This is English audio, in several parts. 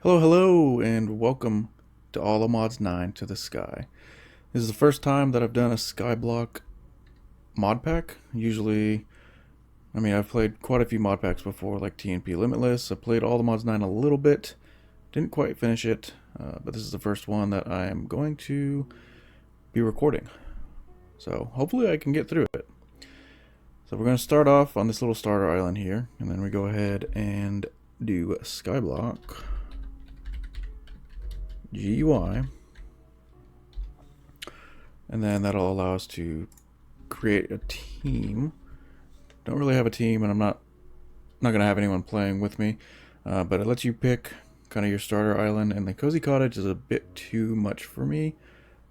Hello, hello, and welcome to ATM9 To The Sky. This is the first time that I've done a Skyblock mod pack. Usually, I've played quite a few mod packs before, like TNP Limitless. I played ATM9 a little bit, didn't quite finish it, but this is the first one that I am going to be recording. So hopefully I can get through it. So we're going to start off on this little starter island here, and then we go ahead and do Skyblock GUI. And then that'll allow us to create a team. Don't really have a team, and I'm not going to have anyone playing with me. But it lets you pick kind of your starter island, and the cozy cottage is a bit too much for me.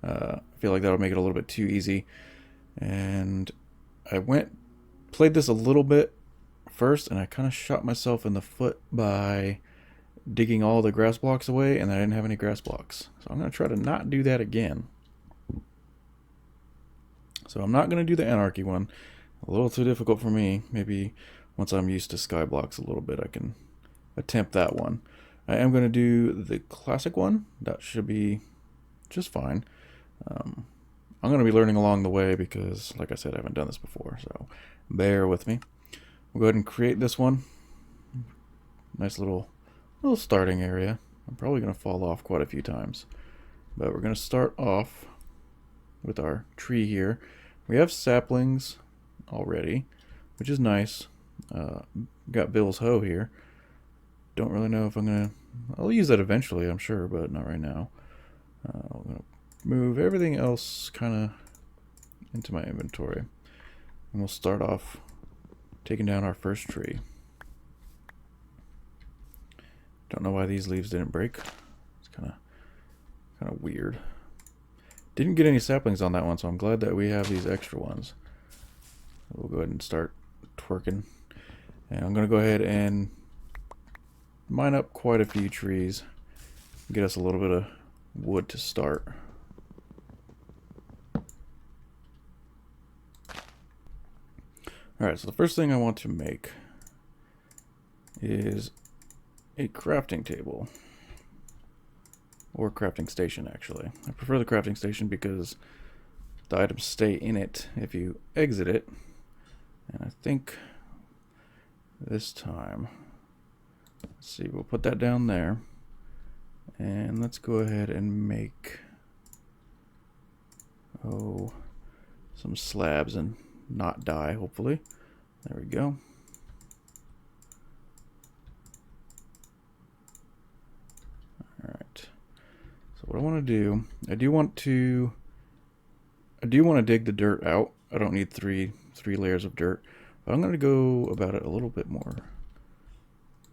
I feel like that'll make it a little bit too easy. And I played this a little bit first, and I kind of shot myself in the foot by digging all the grass blocks away, and I didn't have any grass blocks. So I'm going to try to not do that again. So I'm not going to do the anarchy one. A little too difficult for me. Maybe once I'm used to Skyblocks a little bit, I can attempt that one. I am going to do the classic one. That should be just fine. I'm going to be learning along the way because, like I said, I haven't done this before. So bear with me. We'll go ahead and create this one. Nice little starting area. I'm probably going to fall off quite a few times. But we're going to start off with our tree here. We have saplings already, which is nice. Got Bill's hoe here. Don't really know if I'll use that eventually, I'm sure, but not right now. I'm going to move everything else kind of into my inventory. And we'll start off taking down our first tree. Don't know why these leaves didn't break. It's kind of weird. Didn't get any saplings on that one, so I'm glad that we have these extra ones. We'll go ahead and start twerking. And I'm going to go ahead and mine up quite a few trees. Get us a little bit of wood to start. Alright, so the first thing I want to make is a crafting table. Or crafting station, actually. I prefer the crafting station because the items stay in it if you exit it. And I think this time, let's see, we'll put that down there. And let's go ahead and make, some slabs and not die, hopefully. There we go. Alright. So what I want to do, I do want to dig the dirt out. I don't need three layers of dirt, but I'm going to go about it a little bit more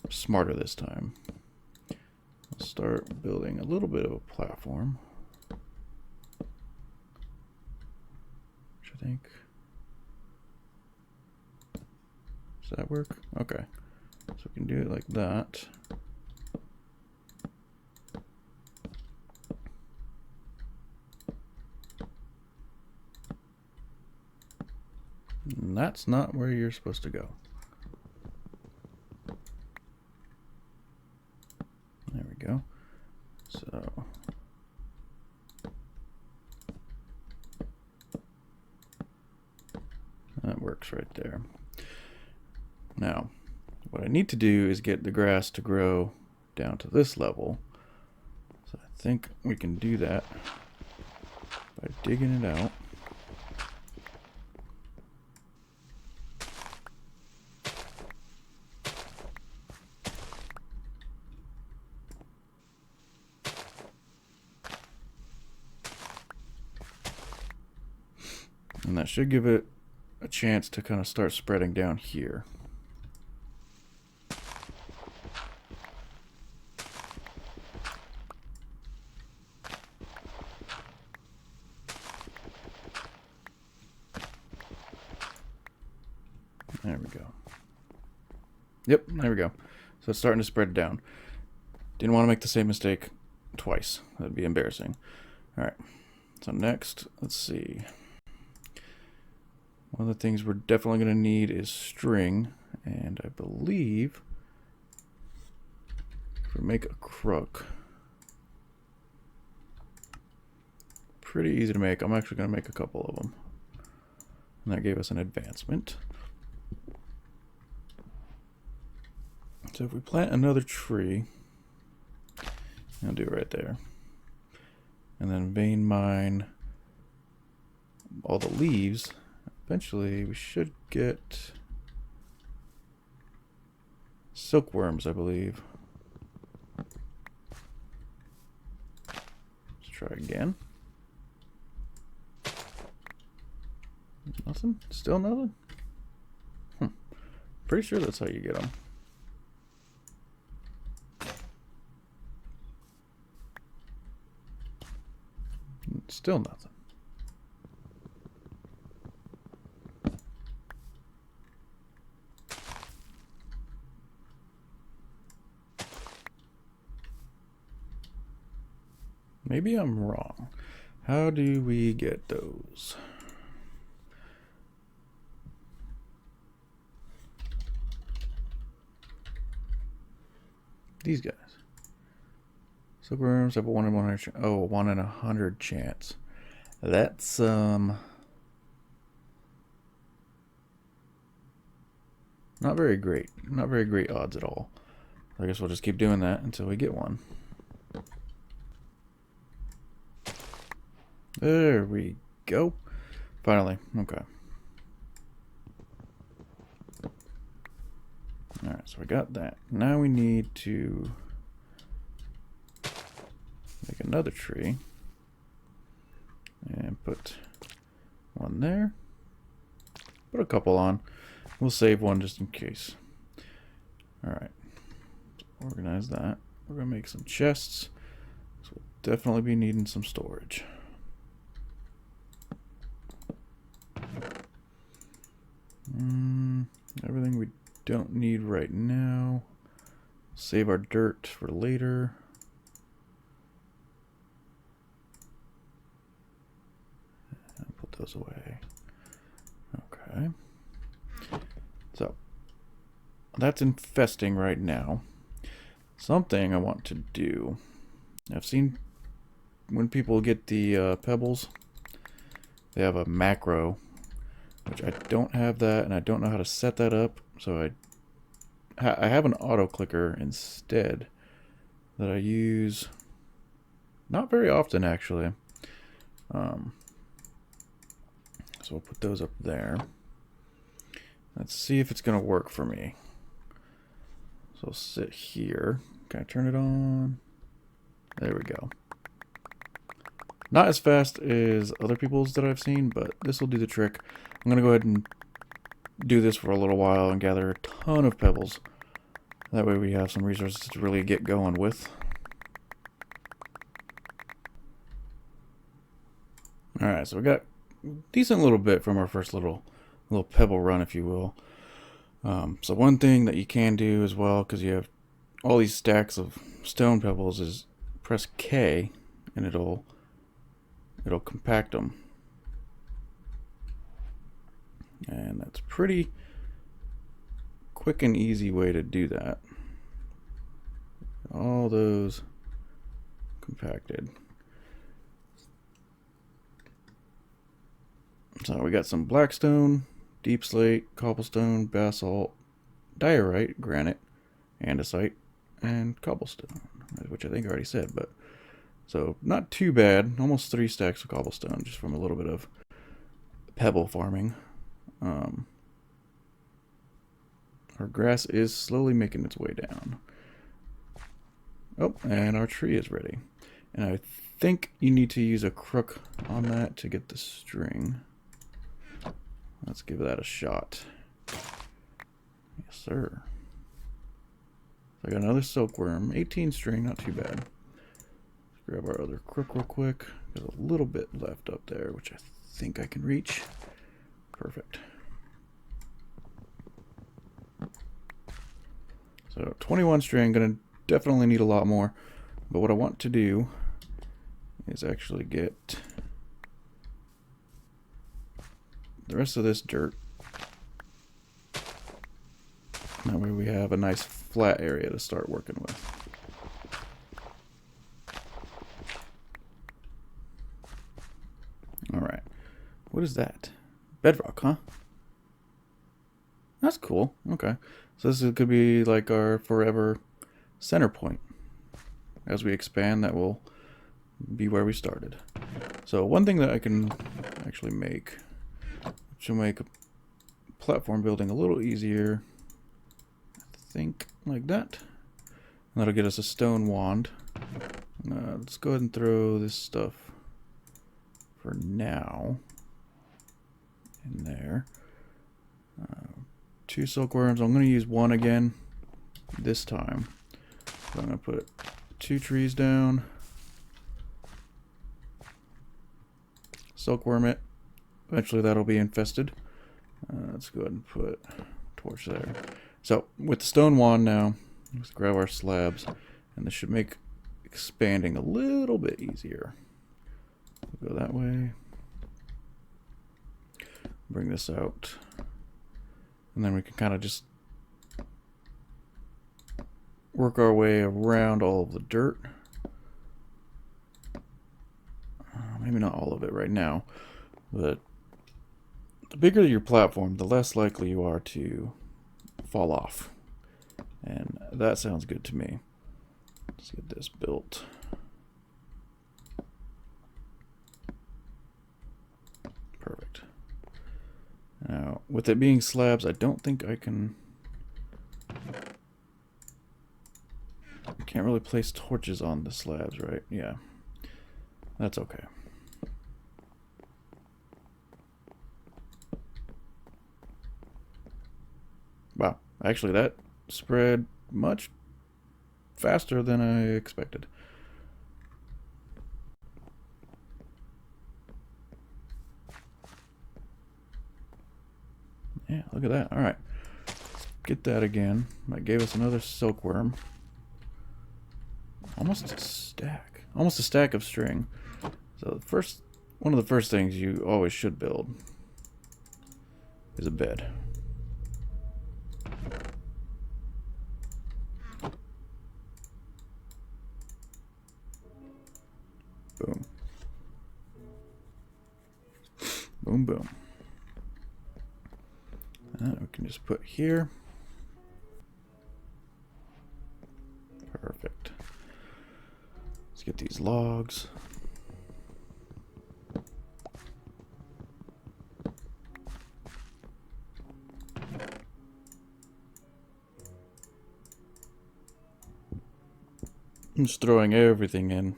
smarter this time. I'll start building a little bit of a platform, which I think, does that work? Okay, so we can do it like that. And that's not where you're supposed to go. There we go. So that works right there. Now, what I need to do is get the grass to grow down to this level. So I think we can do that by digging it out. And that should give it a chance to kind of start spreading down here. There we go. Yep, there we go. So it's starting to spread down. Didn't want to make the same mistake twice. That'd be embarrassing. Alright, so next, let's see. One of the things we're definitely going to need is string, and I believe So make a crook. Pretty easy to make. I'm actually going to make a couple of them. And that gave us an advancement. So if we plant another tree, I'll do it right there. And then vein mine all the leaves. Eventually we should get silkworms, I believe. Let's try again. Nothing? Still nothing? Pretty sure that's how you get them. Still nothing. Maybe I'm wrong. How do we get those? These guys. Silkworms have a 1 in 100 oh, 1 in 100 chance. That's not very great. Not very great odds at all. I guess we'll just keep doing that until we get one. There we go. Finally. Okay. Alright, so we got that. Now we need to make another tree. And put one there. Put a couple on. We'll save one just in case. Alright. Organize that. We're going to make some chests. So we'll definitely be needing some storage. Everything we don't need right now. Save our dirt for later. And put those away. Okay. So, that's infesting right now. Something I want to do. I've seen when people get the pebbles, they have a macro, which I don't have that, and I don't know how to set that up. So I have an auto clicker instead that I use not very often, actually. So we'll put those up there. Let's see if it's going to work for me. So I'll sit here. Can I turn it on? There we go. Not as fast as other people's that I've seen, but this will do the trick. I'm going to go ahead and do this for a little while and gather a ton of pebbles. That way we have some resources to really get going with. Alright, so we got a decent little bit from our first little pebble run, if you will. So one thing that you can do as well, because you have all these stacks of stone pebbles, is press K and it'll compact them. And that's pretty quick and easy way to do that. All those compacted. So we got some blackstone, deep slate, cobblestone, basalt, diorite, granite, andesite, and cobblestone, which I think I already said, but so not too bad. Almost 3 stacks of cobblestone just from a little bit of pebble farming. Our grass is slowly making its way down. Oh, and our tree is ready. And I think you need to use a crook on that to get the string. Let's give that a shot. Yes, sir. So I got another silkworm. 18 string, not too bad. Let's grab our other crook real quick. Got a little bit left up there, which I think I can reach. Perfect. So 21 string, gonna definitely need a lot more. But what I want to do is actually get the rest of this dirt. That way we have a nice flat area to start working with. What is that? Bedrock, huh? That's cool. Okay. So this could be like our forever center point. As we expand, that will be where we started. So one thing that I can actually make, which will make platform building a little easier, I think, like that. And that'll get us a stone wand. Let's go ahead and throw this stuff for now in there. 2 silkworms. I'm going to use 1 again this time. So I'm going to put 2 trees down. Silkworm it. Eventually that'll be infested. Let's go ahead and put a torch there. So with the stone wand now, let's grab our slabs, and this should make expanding a little bit easier. We'll go that way. Bring this out. And then we can kind of just work our way around all of the dirt. Maybe not all of it right now, but the bigger your platform, the less likely you are to fall off. And that sounds good to me. Let's get this built. Perfect. Now, with it being slabs, I don't think I can... I can't really place torches on the slabs, right? Yeah. That's okay. Wow. Actually, that spread much faster than I expected. Yeah, look at that. All right. Let's get that again. That gave us another silkworm. Almost a stack. Almost a stack of string. So one of the first things you always should build is a bed. Boom. Boom, boom. And we can just put here. Perfect. Let's get these logs. I'm just throwing everything in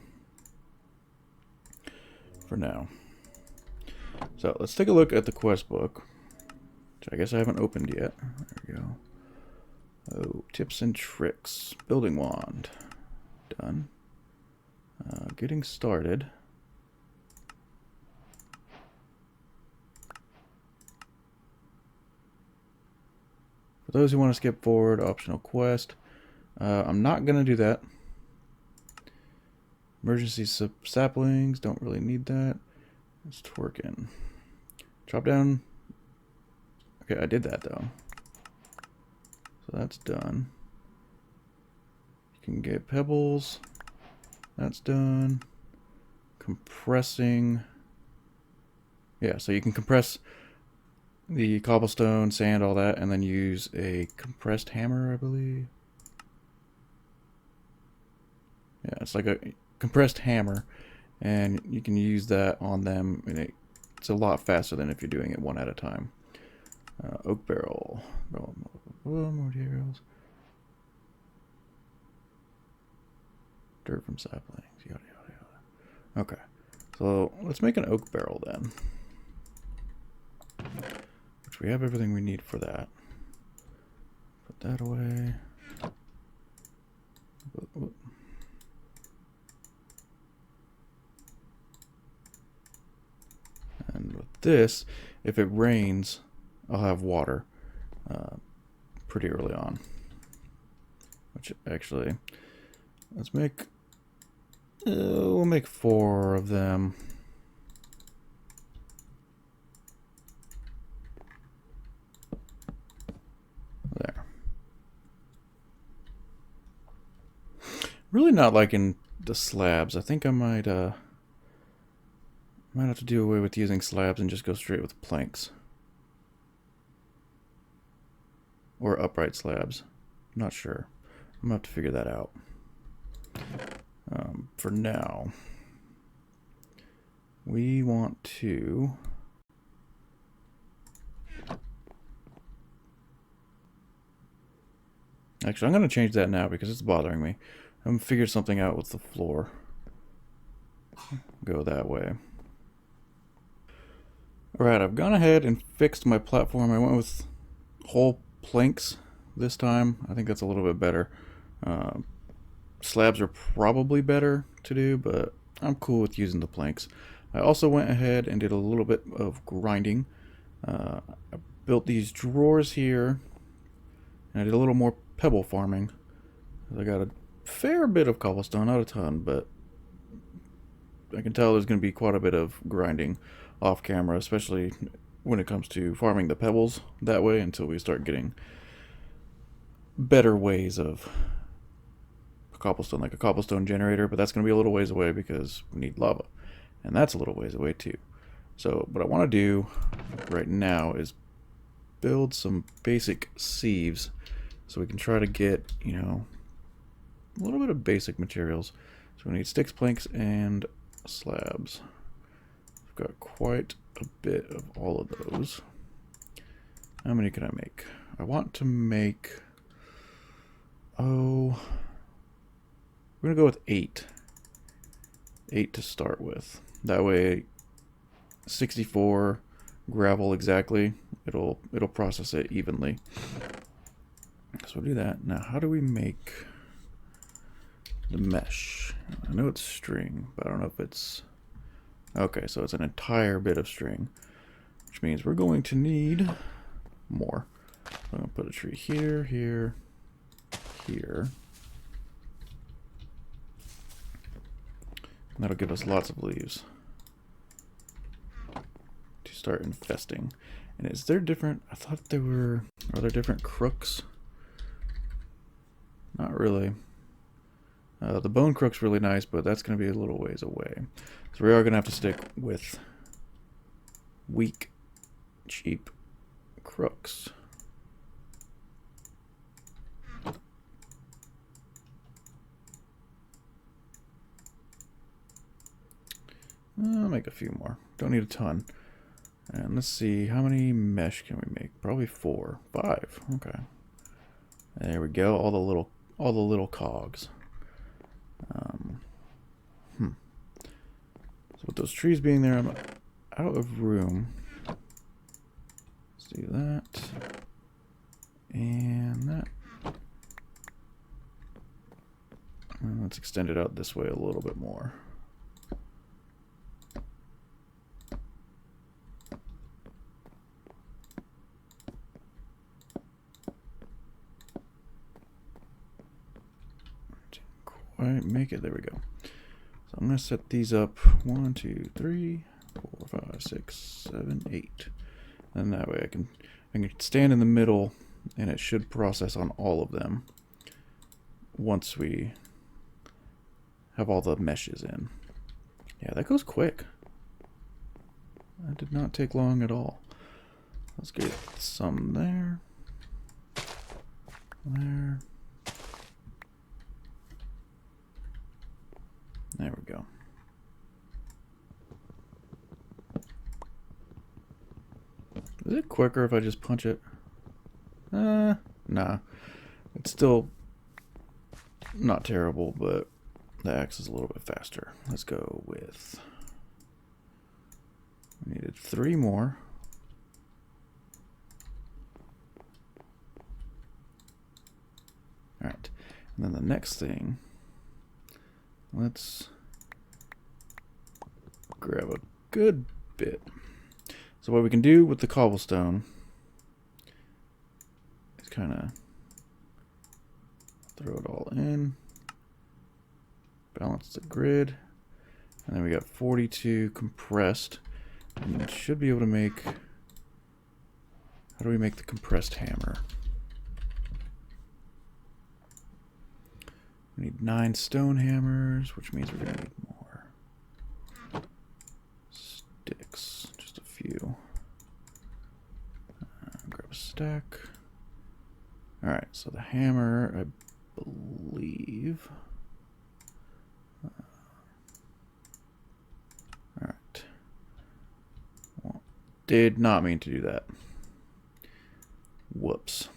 for now. So let's take a look at the quest book, which I guess I haven't opened yet. There we go. Oh, tips and tricks. Building wand. Done. Getting started. For those who want to skip forward, optional quest. I'm not going to do that. Emergency saplings, don't really need that. Let's twerk in. Chop down. Okay, I did that though. So that's done. You can get pebbles. That's done. Compressing. Yeah, so you can compress the cobblestone, sand, all that, and then use a compressed hammer, I believe. Yeah, it's like a compressed hammer, and you can use that on them, and it's a lot faster than if you're doing it one at a time. Oak barrel. More materials. Dirt from saplings. Yada, yada, yada. Okay. So let's make an oak barrel then. Which we have everything we need for that. Put that away. And with this, if it rains, I'll have water pretty early on. Which actually, let's make, we'll make 4 of them. There. Really not liking the slabs. I think I might Might have to do away with using slabs and just go straight with planks. Or upright slabs. I'm not sure. I'm gonna have to figure that out. For now, we want to actually, I'm going to change that now because it's bothering me. I'm going to figure something out with the floor. Go that way. Alright, I've gone ahead and fixed my platform. I went with whole planks this time. I think that's a little bit better. Slabs are probably better to do, but I'm cool with using the planks. I also went ahead and did a little bit of grinding. I built these drawers here, and I did a little more pebble farming. I got a fair bit of cobblestone, not a ton, but I can tell there's going to be quite a bit of grinding off camera, especially when it comes to farming the pebbles that way until we start getting better ways of cobblestone, like a cobblestone generator, but that's going to be a little ways away because we need lava, and that's a little ways away too. So what I want to do right now is build some basic sieves so we can try to get, you know, a little bit of basic materials. So we need sticks, planks, and slabs. I've got quite a bit of all of those. How many can I make? I want to make, we're gonna go with 8. 8 to start with. That way 64 gravel exactly. It'll process it evenly. So we'll do that. Now how do we make the mesh? I know it's string, but I don't know if it's... Okay, so it's an entire bit of string, which means we're going to need more. I'm going to put a tree here, here, here. And that'll give us lots of leaves to start infesting. And is there different... I thought there were... Are there different crooks? Not really. The bone crook's really nice, but that's going to be a little ways away. So we are going to have to stick with weak, cheap crooks. I'll make a few more. Don't need a ton. And let's see, how many mesh can we make? Probably 4, 5. Okay. There we go. All the little cogs. So with those trees being there, I'm out of room. Let's do that. And that. And let's extend it out this way a little bit more. Didn't quite make it. There we go. So I'm going to set these up 1, 2, 3, 4, 5, 6, 7, 8. And that way I can stand in the middle and it should process on all of them once we have all the meshes in. Yeah, that goes quick. That did not take long at all. Let's get some there. There. There we go. Is it quicker if I just punch it? Nah. It's still not terrible, but the axe is a little bit faster. Let's go with... We needed 3 more. Alright. And then the next thing... Let's grab a good bit. So what we can do with the cobblestone is kind of throw it all in, balance the grid, and then we got 42 compressed, and we should be able to make... How do we make the compressed hammer? We need 9 stone hammers, which means we're going to need more stack. Alright, so the hammer, I believe. Alright. Well, did not mean to do that. Whoops.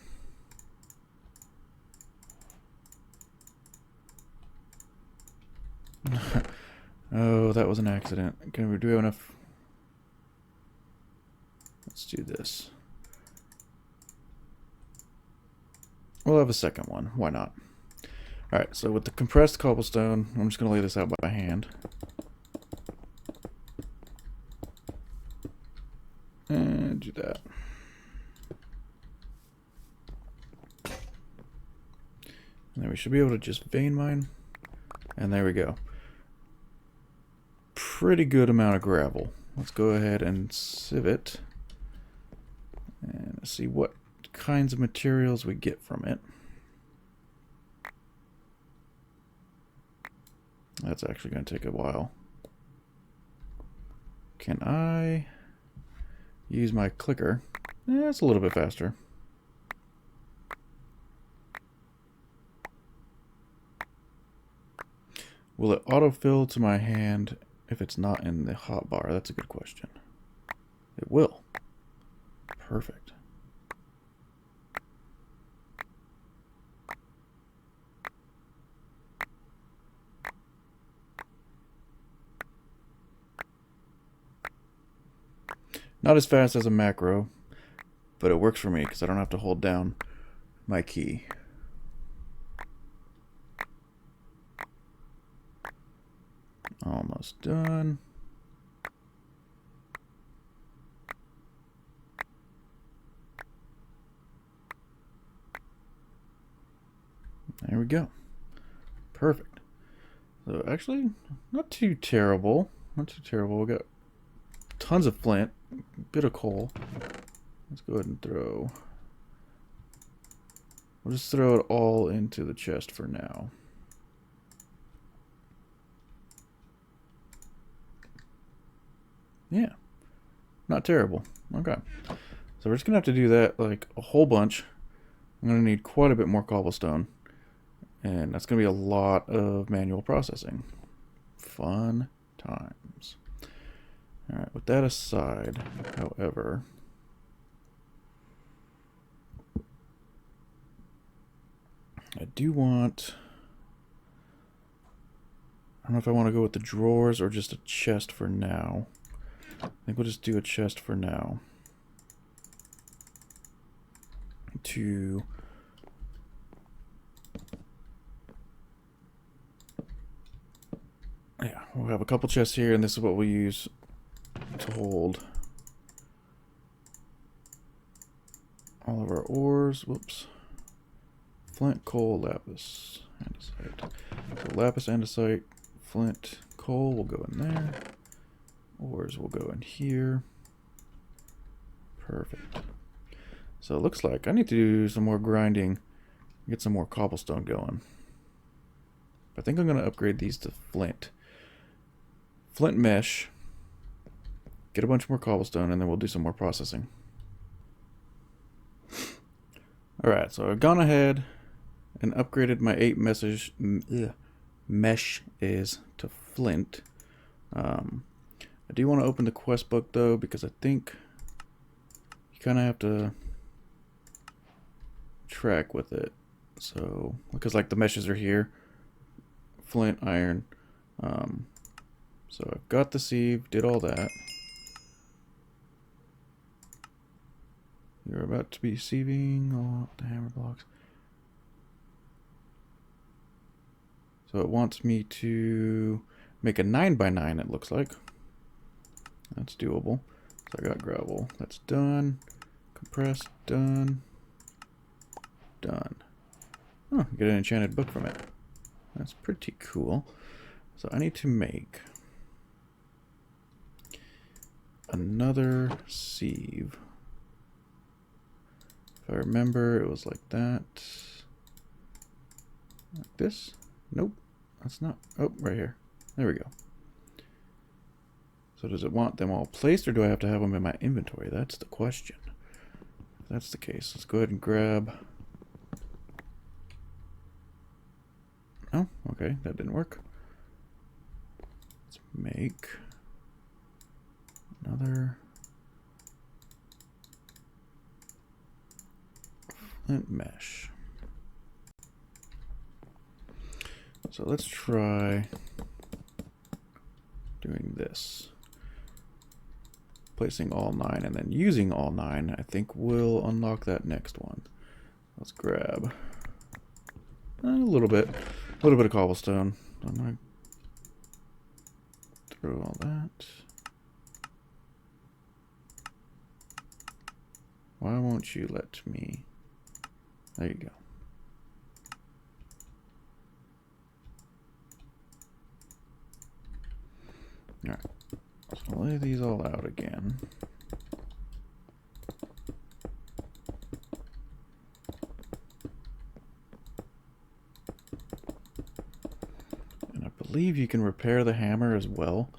Oh, that was an accident. Do we have enough? Let's do this. We'll have a second one. Why not? Alright, so with the compressed cobblestone, I'm just going to lay this out by hand. And do that. And then we should be able to just vein mine. And there we go. Pretty good amount of gravel. Let's go ahead and sieve it. And see what kinds of materials we get from it. That's actually going to take a while. Can I use my clicker? Yeah, it's a little bit faster. Will it autofill to my hand if it's not in the hotbar? That's a good question. It will. Perfect. Not as fast as a macro, but it works for me because I don't have to hold down my key. Almost done. There we go. Perfect. So actually, not too terrible. Not too terrible. We got tons of flint, a bit of coal. Let's go ahead and throw. We'll just throw it all into the chest for now. Yeah, not terrible. Okay, so we're just gonna have to do that like a whole bunch. I'm gonna need quite a bit more cobblestone, and that's gonna be a lot of manual processing. Fun times. All right, with that aside, however, I do want. I don't know if I want to go with the drawers or just a chest for now. I think we'll just do a chest for now. Yeah, we'll have a couple chests here, and this is what we'll use to hold all of our ores. Whoops. Flint, coal, lapis, andesite. So lapis, andesite, flint, coal will go in there. Ores will go in here. Perfect. So it looks like I need to do some more grinding, get some more cobblestone going. I think I'm going to upgrade these to flint. Flint mesh. Get a bunch more cobblestone, and then we'll do some more processing. Alright, so I've gone ahead and upgraded my 8 mesh is to flint. I do want to open the quest book though, because I think you kind of have to track with it. So, because like the meshes are here, flint, iron. So I've got the sieve, did all that. You're about to be sieving all the hammer blocks. So it wants me to make a 9x9, it looks like. That's doable. So I got gravel. That's done. Compress, done. Done. Oh, get an enchanted book from it. That's pretty cool. So I need to make another sieve. If I remember, it was like that. Like this? Nope. That's not. Oh, right here. There we go. So does it want them all placed, or do I have to have them in my inventory? That's the question. If that's the case, let's go ahead and grab... Oh, okay, that didn't work. Let's make another flint mesh. So let's try doing this. Placing all 9 and then using all 9, I think will unlock that next one. Let's grab a little bit of cobblestone. I'm gonna throw all that. Why won't you let me? There you go. Alright, so lay these all out again. And I believe you can repair the hammer as well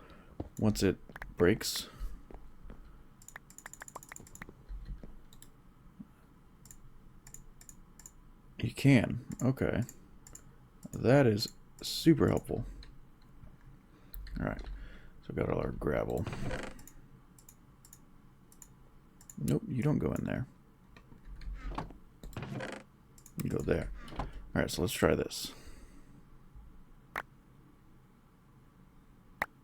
once it breaks. You can. Okay. That is super helpful. Alright. So we got all our gravel. Nope, you don't go in there. You go there. Alright, so let's try this.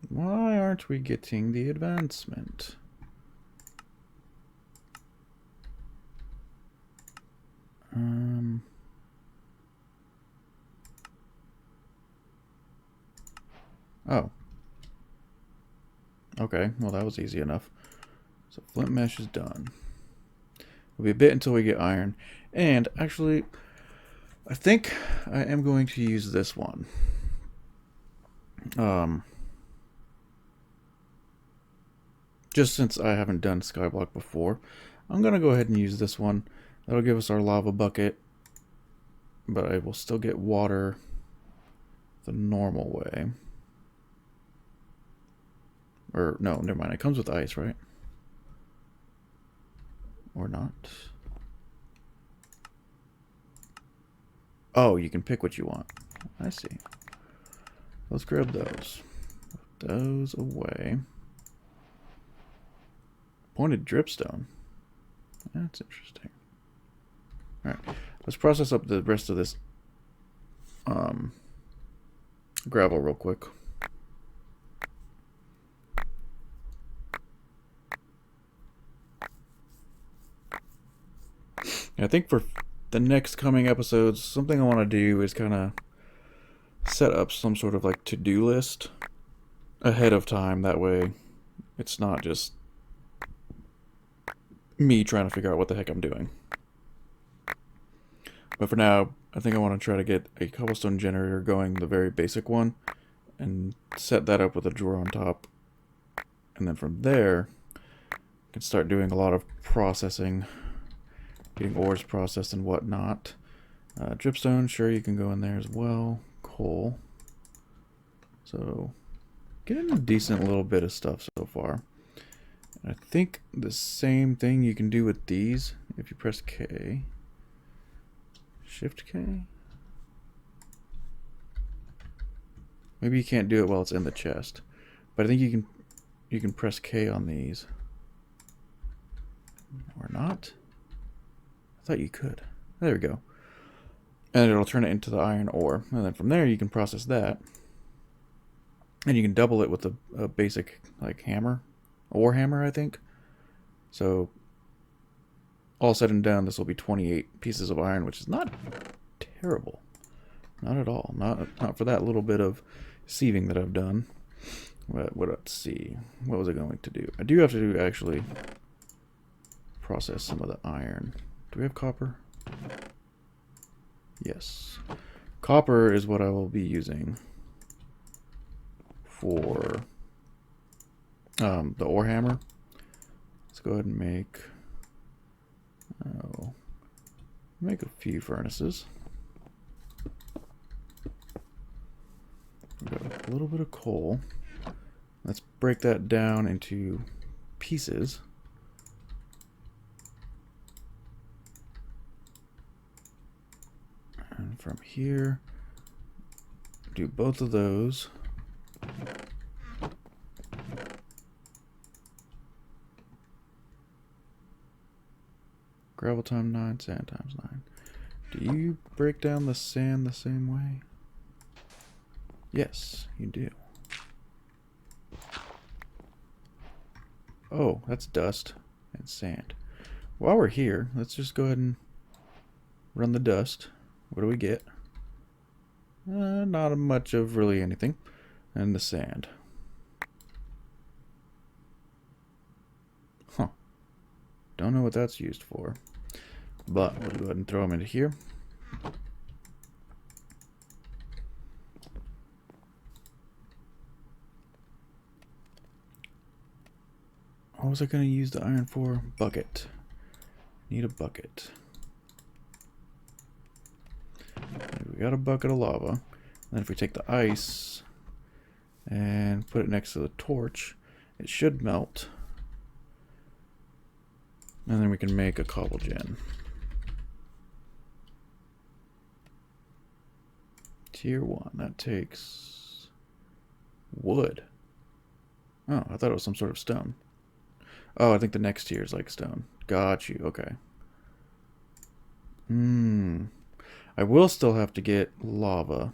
Why aren't we getting the advancement? Oh. Okay, well that was easy enough. So flint mesh is done. It'll be a bit until we get iron. And actually, I think I am going to use this one. Just since I haven't done skyblock before, I'm going to go ahead and use this one. That'll give us our lava bucket. But I will still get water the normal way. Or, no, never mind. It comes with ice, right? Or not. Oh, you can pick what you want. I see. Let's grab those. Put those away. Pointed dripstone. That's interesting. Alright. Let's process up the rest of this gravel real quick. I think for the next coming episodes, something I want to do is kind of set up some sort of like to-do list ahead of time. That way it's not just me trying to figure out what the heck I'm doing. But for now, I think I want to try to get a cobblestone generator going, the very basic one, and set that up with a drawer on top. And then from there, I can start doing a lot of processing. Getting ores processed and whatnot. Dripstone, sure, you can go in there as well. Coal. So, getting a decent little bit of stuff so far. And I think the same thing you can do with these if you press K. Shift K? Maybe you can't do it while it's in the chest. But I think you can press K on these. Or not? I thought you could. There we go. And it'll turn it into the iron ore. And then from there you can process that. And you can double it with a basic like hammer. Ore hammer, I think. So all said and done, this will be 28 pieces of iron, which is not terrible. Not at all. Not for that little bit of sieving that I've done. Let's see. What was I going to do? I do have to actually process some of the iron. Do we have copper? Yes. Copper is what I will be using for the ore hammer. Let's go ahead and make a few furnaces. We've got a little bit of coal. Let's break that down into pieces. from here, do both of those. Gravel times 9, sand times 9. Do you break down the sand the same way? Yes, you do. Oh, that's dust and sand. While we're here, let's just go ahead and run the dust. What do we get? Not much of really anything. And the sand. Huh. Don't know what that's used for. But we'll go ahead and throw them into here. What was I going to use the iron for? Bucket. Need a bucket. We got a bucket of lava. And then if we take the ice and put it next to the torch, it should melt. And then we can make a cobble gen. Tier 1. That takes wood. Oh, I thought it was some sort of stone. Oh, I think the next tier is like stone. Got you. Okay. I will still have to get lava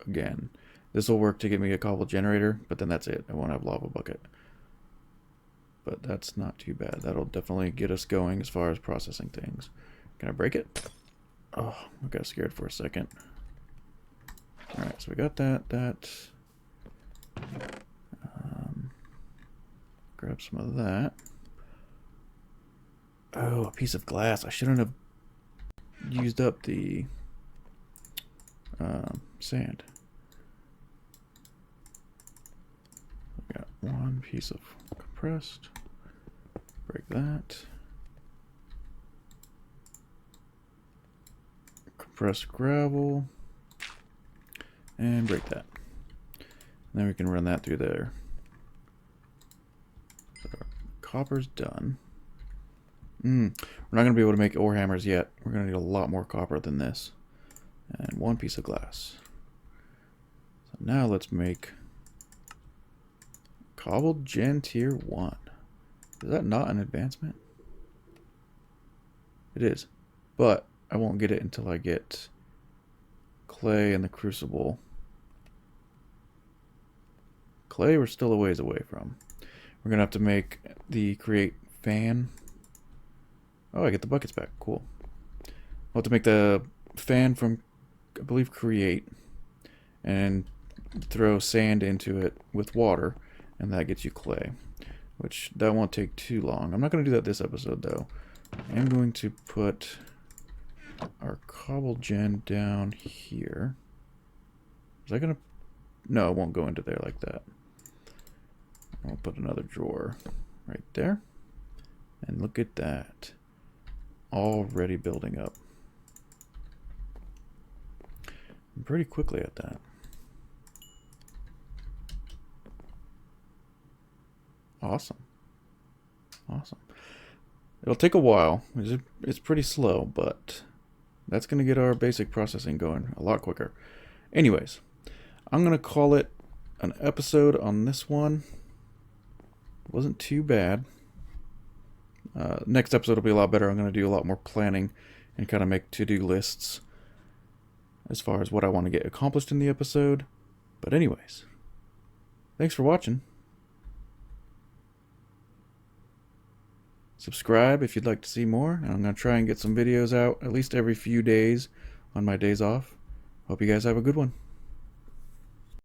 again. This will work to get me a cobble generator, but then that's it. I won't have lava bucket. But that's not too bad. That'll definitely get us going as far as processing things. Can I break it? Oh, I got scared for a second. Alright, so we got that. Grab some of that. Oh, a piece of glass. I shouldn't have used up the sand. We got one piece of compressed. Break that. Compressed gravel. And break that. And then we can run that through there. So copper's done. We're not going to be able to make ore hammers yet. We're going to need a lot more copper than this. And one piece of glass. So now let's make cobbled gen tier 1. Is that not an advancement? It is. But I won't get it until I get clay and the crucible. Clay we're still a ways away from. We're going to have to make the create fan. Oh, I get the buckets back. Cool. I'll have to make the fan from, I believe, create. And throw sand into it with water. And that gets you clay. Which, that won't take too long. I'm not going to do that this episode, though. I'm going to put our cobble gen down here. Is that going to... No, it won't go into there like that. I'll put another drawer right there. And look at that. Already building up. I'm pretty quickly at that. Awesome. Awesome. It'll take a while. It's pretty slow, but that's going to get our basic processing going a lot quicker. Anyways, I'm going to call it an episode on this one. Wasn't too bad. Next episode will be a lot better. I'm going to do a lot more planning and kind of make to-do lists as far as what I want to get accomplished in the episode. But anyways, thanks for watching. Subscribe if you'd like to see more. And I'm going to try and get some videos out at least every few days on my days off. Hope you guys have a good one.